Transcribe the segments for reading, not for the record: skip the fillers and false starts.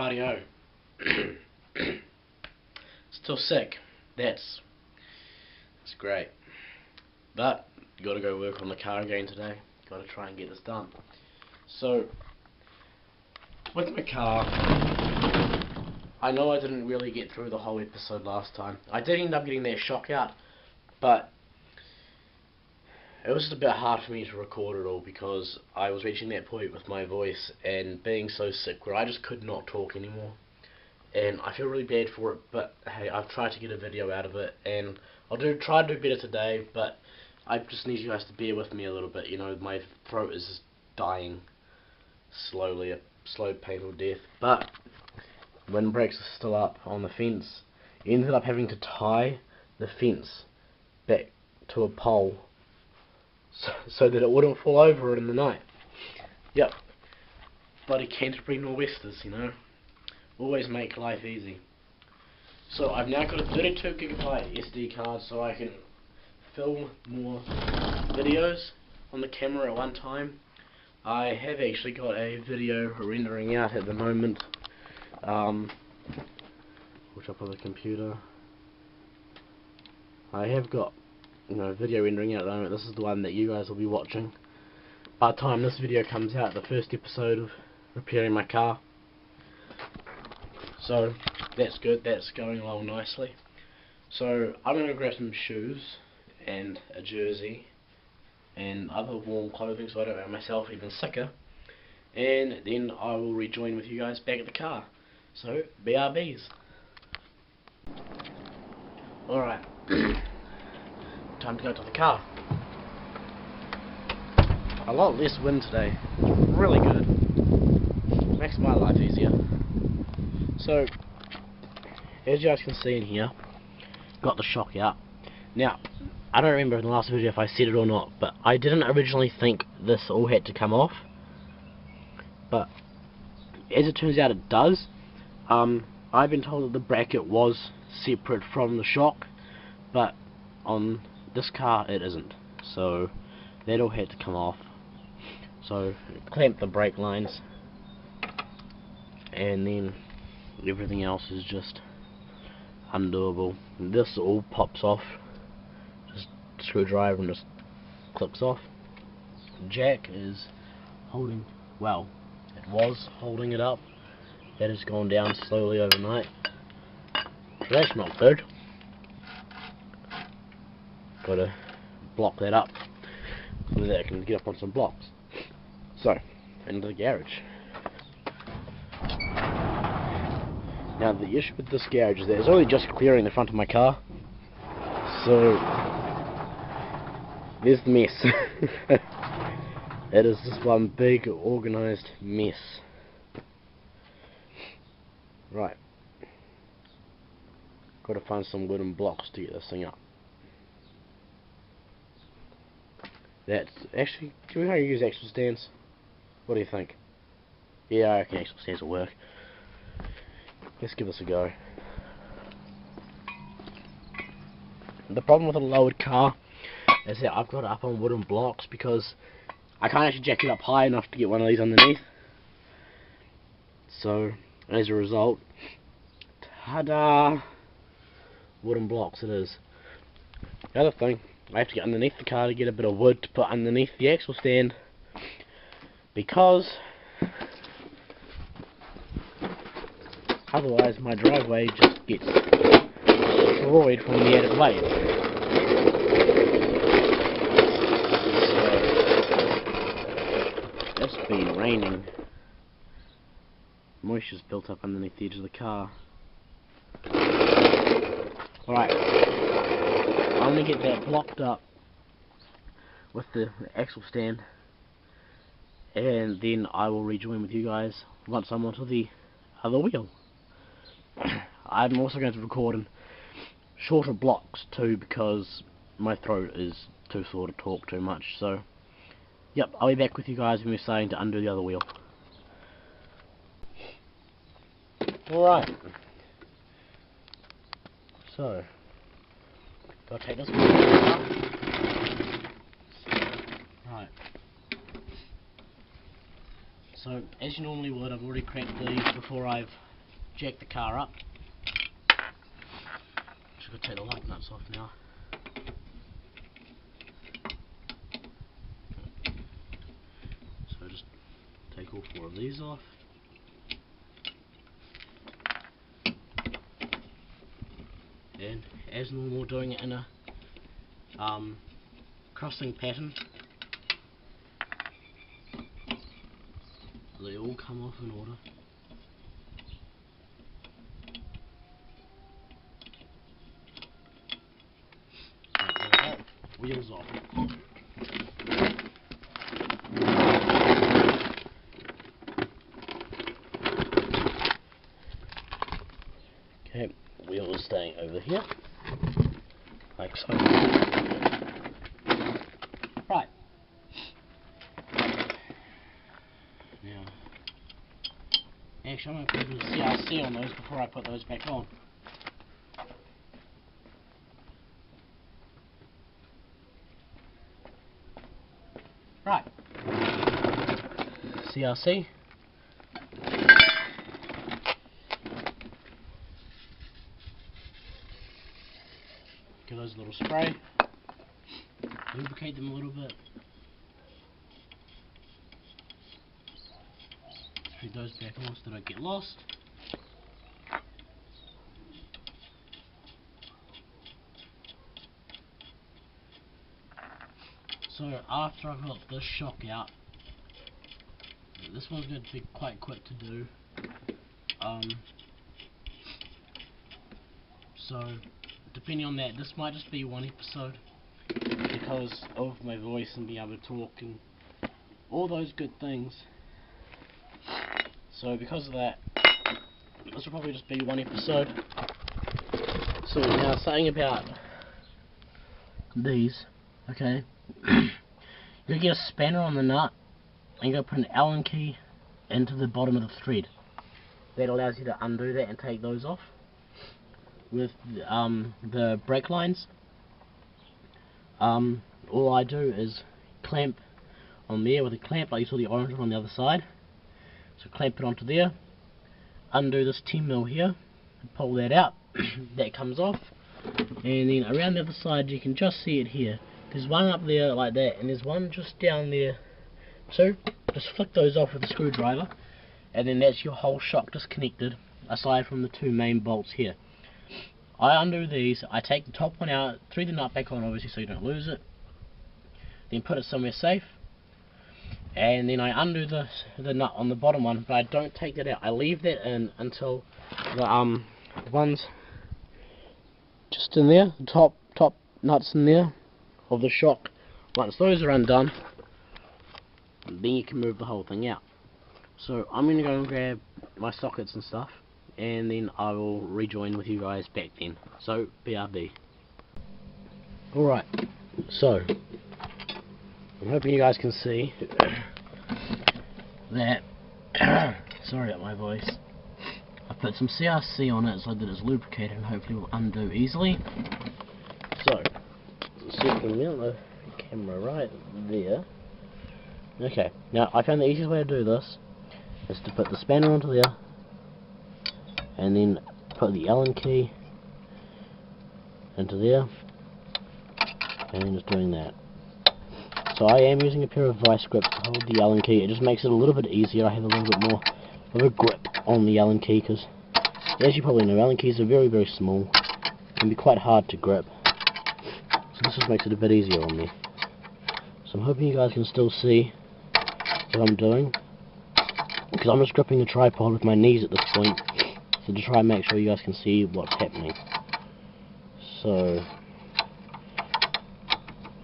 Rightio. Still sick. That's great. But gotta go work on the car again today. Gotta try and get this done. So with my car, I know I didn't really get through the whole episode last time. I did end up getting that shock out, but it was just a bit hard for me to record it all because I was reaching that point with my voice and being so sick where I just could not talk anymore. And I feel really bad for it, but hey, I've tried to get a video out of it, and I'll try to do better today, but I just need you guys to bear with me a little bit. You know, my throat is just dying slowly, a slow, painful death. But when brakes are still up on the fence, you ended up having to tie the fence back to a pole so that it wouldn't fall over in the night. Yep. Bloody Canterbury Nor'westers, you know. Always make life easy. So I've now got a 32GB SD card so I can film more videos on the camera at one time. I have actually got a video rendering out at the moment, which up on the computer. I have got, you know, video rendering out at the moment. This is the one that you guys will be watching by the time this video comes out, the first episode of repairing my car. So that's good, that's going along nicely. So I'm going to grab some shoes and a jersey and other warm clothing so I don't make myself even sicker, and then I will rejoin with you guys back at the car. So BRBs. Alright, time to go to the car. A lot less wind today, really good, makes my life easier. So, as you guys can see in here, got the shock out. Now, I don't remember in the last video if I said it or not, but I didn't originally think this all had to come off. But, as it turns out it does. I've been told that the bracket was separate from the shock, but on this car it isn't. So, that all had to come off. So, clamp the brake lines, and then everything else is just undoable. This all pops off, just screwdriver and just clicks off. Jack is holding, well, it was holding it up. That has gone down slowly overnight, so that's not good. Gotta block that up so that I can get up on some blocks. So, into the garage. Now the issue with this garage is that it's only just clearing the front of my car, so there's the mess. It is just one big organised mess. Right, got to find some wooden blocks to get this thing up. That's actually, can we use axle stands? What do you think? Yeah, I reckon axle stands will work. Let's give this a go. The problem with a lowered car is that I've got it up on wooden blocks because I can't actually jack it up high enough to get one of these underneath. So, as a result, ta-da! Wooden blocks it is. The other thing, I have to get underneath the car to get a bit of wood to put underneath the axle stand, because otherwise my driveway just gets destroyed from the added weight. So, it's been raining. Moisture's built up underneath the edge of the car. Alright, I'm going to get that blocked up with the axle stand, and then I will rejoin with you guys once I'm onto the other wheel. I'm also going to record in shorter blocks too, because my throat is too sore to talk too much. So, yep, I'll be back with you guys when we're starting to undo the other wheel. Alright, so gotta take this one out. Right, so as you normally would, I've already cracked these before I've jack the car up. Just gotta take the lug nuts off now. So just take all 4 of these off. And as normal, doing it in a crossing pattern. They all come off in order. Wheels off. Okay, wheels staying over here, like so. Right. Now, actually I'm going to put a CRC on those before I put those back on. Right. CRC. Give those a little spray. Lubricate them a little bit. Screw those back on so they don't get lost. So after I've got this shock out, this one's going to be quite quick to do. So depending on that, this might just be one episode because of my voice and being able to talk and all those good things. So because of that, this will probably just be one episode. So now saying about these, okay. You're going to get a spanner on the nut and you're going to put an Allen key into the bottom of the thread. That allows you to undo that and take those off. With the brake lines, all I do is clamp on there with a clamp, like you saw the orange one on the other side. So clamp it onto there, undo this 10mm here, pull that out, that comes off, and then around the other side you can just see it here. There's one up there like that, and there's one just down there too. Just flick those off with a screwdriver, and then that's your whole shock disconnected, aside from the 2 main bolts here. I undo these, I take the top one out, thread the nut back on obviously so you don't lose it, then put it somewhere safe, and then I undo the nut on the bottom one, but I don't take that out. I leave that in until the ones just in there, the top nuts in there of the shock. Once those are undone, then you can move the whole thing out. So I'm going to go and grab my sockets and stuff, and then I will rejoin with you guys back then. So BRB. Alright, so I'm hoping you guys can see that sorry about my voice. I put some CRC on it so that it's lubricated and hopefully will undo easily. So see if we can mount the camera right there. Okay, now I found the easiest way to do this is to put the spanner onto there and then put the Allen key into there and then just doing that. So I am using a pair of vice grips to hold the Allen key. It just makes it a little bit easier. I have a little bit more of a grip on the Allen key because, as you probably know, Allen keys are very, very small. Can be quite hard to grip. So this just makes it a bit easier on me. So I'm hoping you guys can still see what I'm doing, because I'm just gripping the tripod with my knees at this point, so to try and make sure you guys can see what's happening. So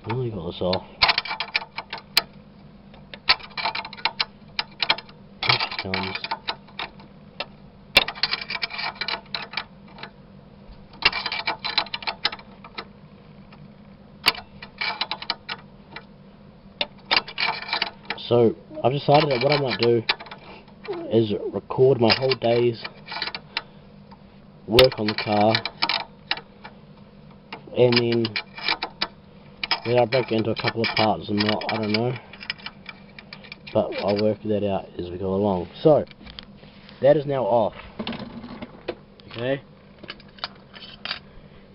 I only got this off. Here she comes. So I've decided that what I might do is record my whole day's work on the car, and then I break it into a couple of parts and not, I don't know, but I'll work that out as we go along. So that is now off. Okay.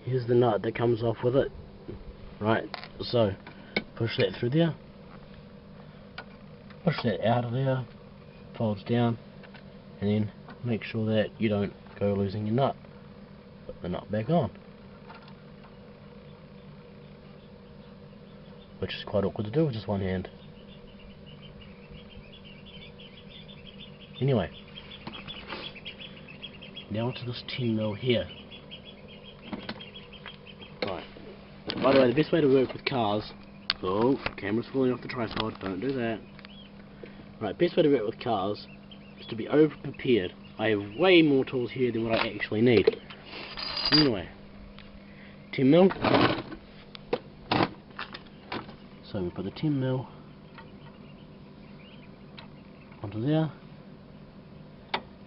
Here's the nut that comes off with it. Right, so push that through there. Push that out of there. Folds down. And then make sure that you don't go losing your nut. Put the nut back on. Which is quite awkward to do with just one hand. Anyway. Now onto this 10mm here. Right. By the way, the best way to work with cars... Oh, camera's falling off the tripod, don't do that. Right, best way to work with cars is to be over-prepared. I have way more tools here than what I actually need. Anyway. 10mm. So we put the 10mm onto there.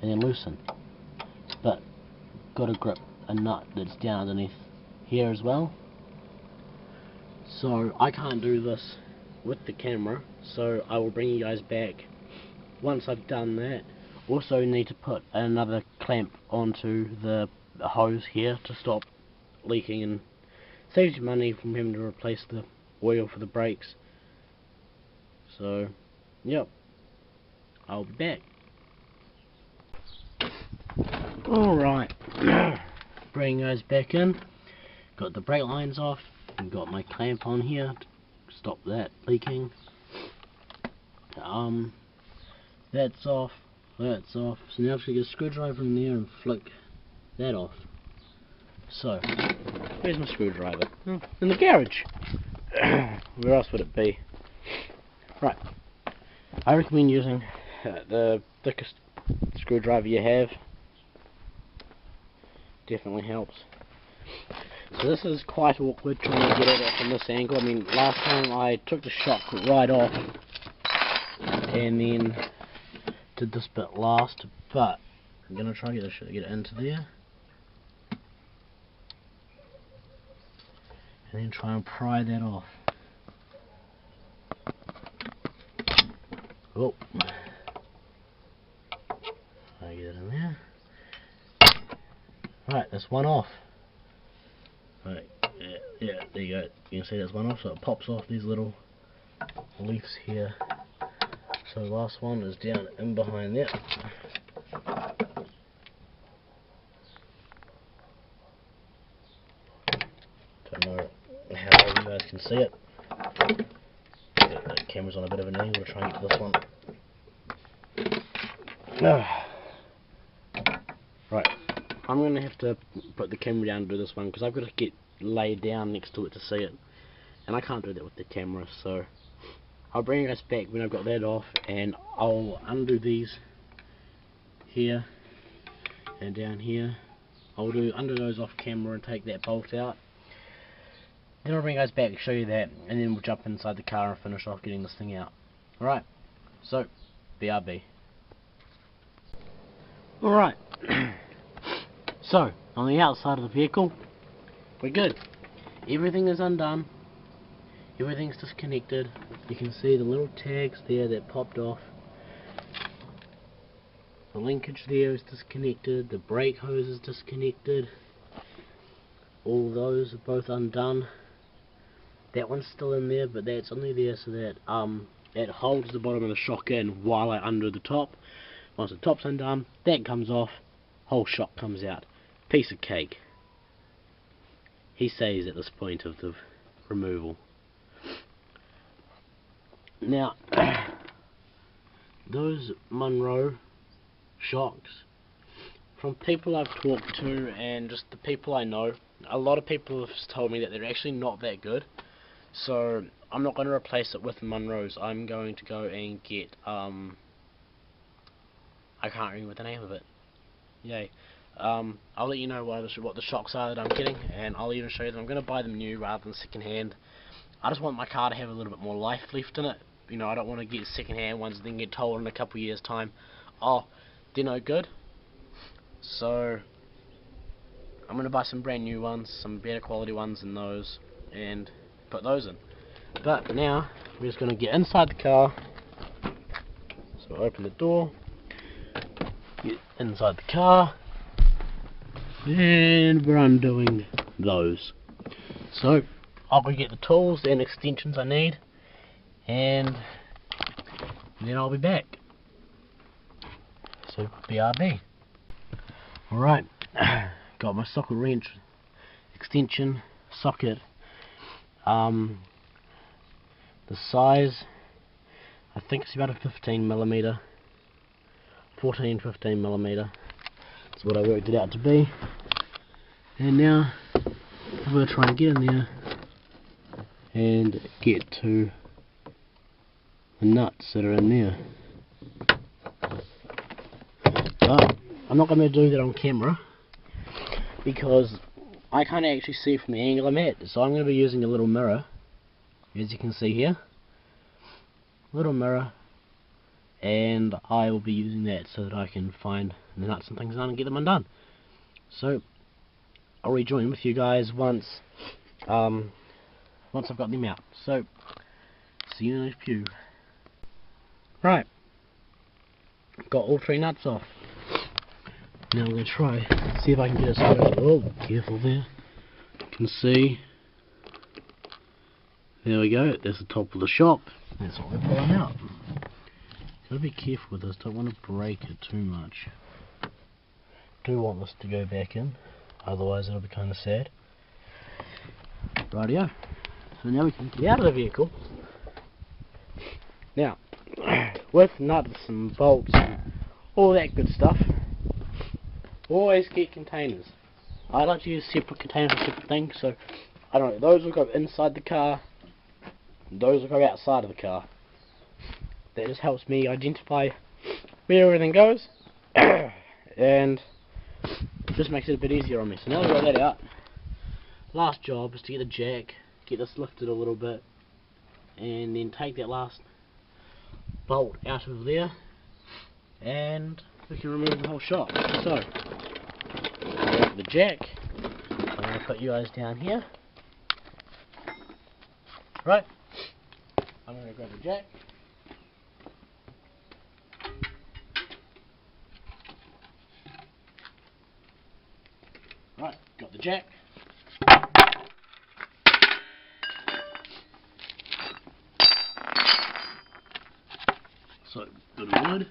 And then loosen. But got to grip a nut that's down underneath here as well. So I can't do this with the camera, so I will bring you guys back once I've done that. Also need to put another clamp onto the hose here to stop leaking and saves you money from having to replace the oil for the brakes. So yep, I'll be back. Alright, bring those back in. Got the brake lines off and got my clamp on here to stop that leaking. That's off, that's off. So now I'm just going to get a screwdriver in there and flick that off. So, where's my screwdriver? Oh, in the garage. Where else would it be? Right, I recommend using the thickest screwdriver you have. Definitely helps. So this is quite awkward trying to get it from this angle. I mean, last time I took the shock right off and then did this bit last, but I'm gonna try to get it into there and then try and pry that off. Oh, I get it in there. Right, that's one off. Right, yeah, there you go. You can see that's one off, so it pops off these little leaves here. So the last one is down in behind there. Don't know how you guys can see it. The camera's on a bit of an angle to try and get to this one. Right, I'm going to have to put the camera down and do this one because I've got to get laid down next to it to see it, and I can't do that with the camera, so I'll bring you guys back when I've got that off, and I'll undo these here and down here. I'll undo those off camera and take that bolt out. Then I'll bring you guys back and show you that, and then we'll jump inside the car and finish off getting this thing out. Alright, so BRB. Alright. So, on the outside of the vehicle, we're good. Everything is undone. Everything's disconnected. You can see the little tags there that popped off. The linkage there is disconnected. The brake hose is disconnected. All those are both undone. That one's still in there, but that's only there so that it holds the bottom of the shock in while I undo the top. Once the top's undone, that comes off, whole shock comes out. Piece of cake. He says at this point of the removal. Now, those Monroe shocks, from people I've talked to and just the people I know, a lot of people have told me that they're actually not that good. So I'm not going to replace it with Monroes. I'm going to go and get I can't remember the name of it. Yay. I'll let you know what the shocks are that I'm getting, and I'll even show you that I'm going to buy them new rather than second hand. I just want my car to have a little bit more life left in it. You know, I don't want to get second hand ones and then get told in a couple of years time, oh, they're no good. So I'm going to buy some brand new ones, some better quality ones than those, and put those in. But now we're just going to get inside the car. So open the door, get inside the car, and we're undoing those. So I'll go get the tools and extensions I need, and then I'll be back. So BRB. Alright, got my socket wrench, extension, socket. The size, I think it's about a 15mm, 14-15mm. That's what I worked it out to be. And now I'm going to try and get in there and get to the nuts that are in there. But I'm not going to do that on camera because I can't actually see from the angle I'm at. So I'm going to be using a little mirror, as you can see here. Little mirror, and I will be using that so that I can find the nuts and things on and get them undone. So I'll rejoin with you guys once I've got them out. So see you in a few. Right, got all 3 nuts off. Now I'm going to try see if I can get it started. Oh, careful there. You can see. There we go. There's the top of the shop. That's what we're pulling out. Gotta be careful with this. Don't want to break it too much. Do want this to go back in, otherwise it'll be kind of sad. Rightio. So now we can get out of the vehicle. Now, with nuts and bolts and all that good stuff, always get containers. I like to use separate containers for separate things, so I don't know, those will go inside the car, those will go outside of the car. That just helps me identify where everything goes and just makes it a bit easier on me. So now we've got that out, last job is to get the jack, get this lifted a little bit, and then take that last bolt out of there and we can remove the whole shop. So the jack, I'm going to put you guys down here. Right, I'm going to grab the jack. Right, got the jack. So, good wood.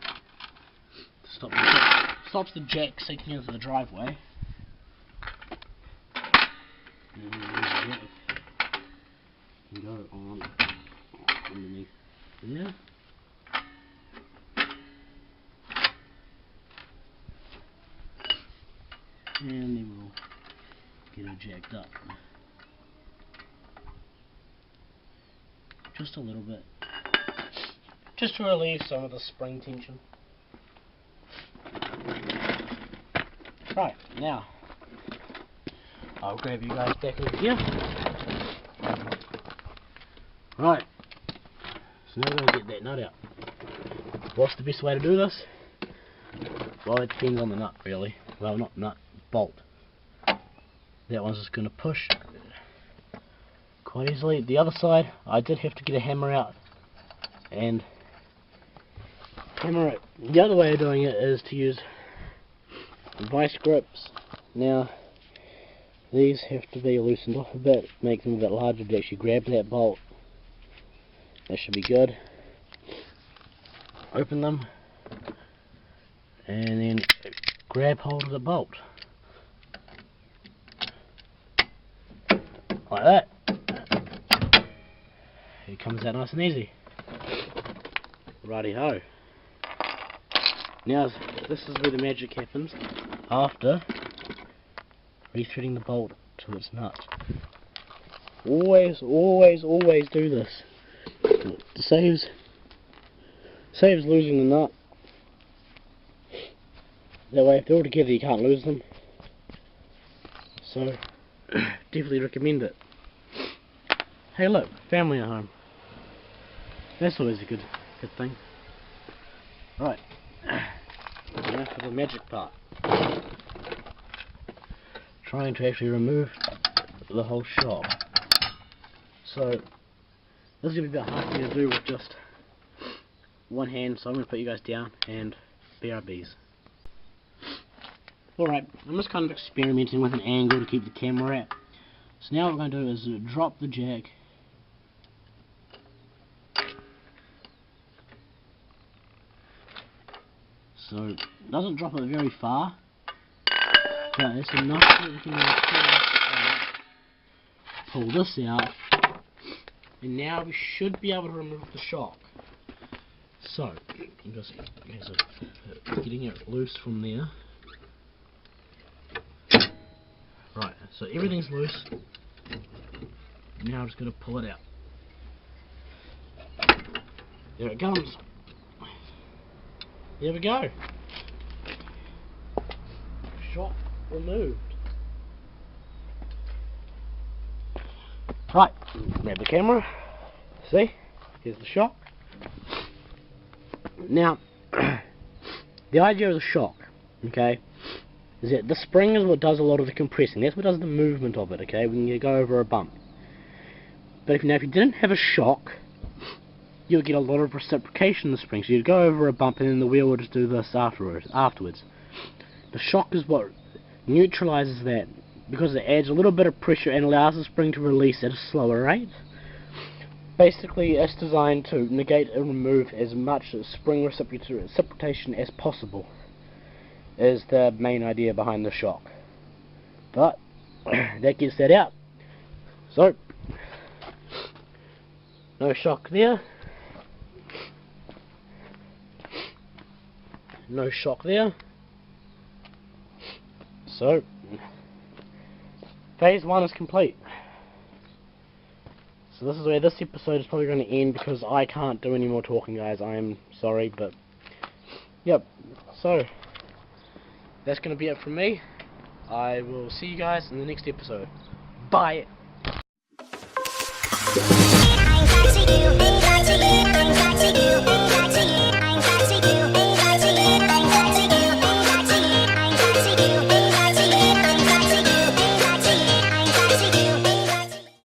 Stops the jack sinking into the driveway. And the jack can go on underneath there. And then we'll get her jacked up. Just a little bit. Just to relieve some of the spring tension. Right, now I'll grab you guys back over here. Right, so now we're going to get that nut out. What's the best way to do this? Well, it depends on the nut really. Well, not nut, bolt. That one's just going to push quite easily. The other side, I did have to get a hammer out and hammer it. The other way of doing it is to use vice grips. Now, these have to be loosened off a bit, make them a bit larger to actually grab that bolt. That should be good. Open them and then grab hold of the bolt. Like that. It comes out nice and easy. Righty ho. Now this is where the magic happens. After rethreading the bolt to its nut. Always do this. It saves losing the nut. That way if they're all together you can't lose them. So definitely recommend it. Hey look, family at home. That's always a good thing. Right. Now for the magic part. Trying to actually remove the whole shop. So this is going to be about hard for me to do with just one hand, so I'm going to put you guys down and BRBs. Alright, I'm just kind of experimenting with an angle to keep the camera at. So now what we're going to do is drop the jack. So, it doesn't drop it very far, but it's enough that we can now pull this out, and now we should be able to remove the shock. So, just getting it loose from there. Right, so everything's loose. Now I'm just going to pull it out. There it comes. There we go. Shock removed. Right, grab the camera. See? Here's the shock. Now, the idea of the shock, okay, is that the spring is what does a lot of the compressing. That's what does the movement of it, okay, when you go over a bump. But if you didn't have a shock, you would get a lot of reciprocation in the spring. So you'd go over a bump and then the wheel would just do this afterwards. The shock is what neutralizes that, because it adds a little bit of pressure and allows the spring to release at a slower rate. Basically, it's designed to negate and remove as much spring reciprocation as possible, is the main idea behind the shock. But that gets that out. So, no shock there. No shock there. So, phase 1 is complete. So this is where this episode is probably going to end, because I can't do any more talking, guys. I'm sorry, but yep. So that's going to be it from me. I will see you guys in the next episode. Bye.